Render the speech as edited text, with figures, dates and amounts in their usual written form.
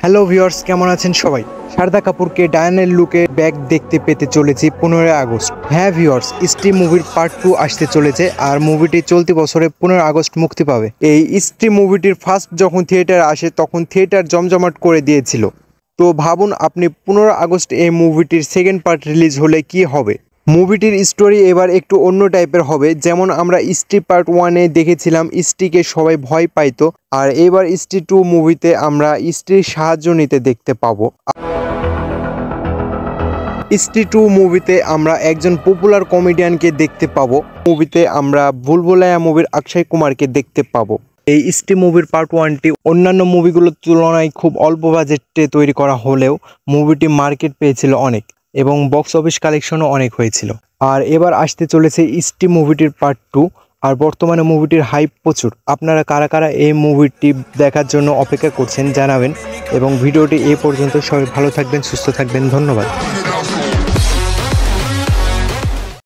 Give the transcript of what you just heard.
Hello viewers, কেমন আছেন সবাই? শারদা কাপুরকে ডায়ানের লুকে ব্যাক দেখতে পেতে চলেছি 15 আগস্ট। হ্যাঁ ভিউয়ার্স, স্ত্রী মুভির পার্ট 2 আসতে চলেছে আর মুভিটি চলতি বছরে 15 আগস্ট মুক্তি পাবে। এই স্ত্রী মুভিটির ফার্স্ট যখন থিয়েটারে আসে তখন থিয়েটার জমজমাট করে দিয়েছিল। তো ভাবুন আপনি 15 আগস্ট এই মুভিটির সেকেন্ড পার্ট রিলিজ হলে কি হবে। মুভিটির স্টোরি এবার একটু অন্য টাইপের হবে। যেমন আমরা স্ত্রী পার্ট 1-এ দেখেছিলাম স্ত্রীকে সবাই ভয় পাইতো, আর এবার স্ত্রী 2 মুভিতে আমরা স্ত্রীর সাহায্য নিতে দেখতে পাবো। স্ত্রী 2 মুভিতে আমরা একজন পপুলার কমেডিয়ানকে দেখতে পাবো। মুভিতে আমরা ভুলভুলাইয়া মুভির অক্ষয় কুমারকে দেখতে পাবো। এই স্ত্রী মুভির পার্ট 1টি অন্যান্য মুভিগুলোর তুলনায় খুব অল্প বাজেটে তৈরি করা হলেও মুভিটি মার্কেট পেয়েছিল অনেক এবং বক্স অফিস কালেকশনও অনেক হয়েছিল। আর এবার আসতে চলেছে স্ত্রী মুভিটির পার্ট 2। আর বর্তমানে মুভিটির হাইপ প্রচুর। আপনারা কারা কারা এই মুভিটি দেখার জন্য অপেক্ষা করছেন জানাবেন এবং ভিডিওটি এই পর্যন্ত। সবাই ভালো থাকবেন, সুস্থ থাকবেন, ধন্যবাদ।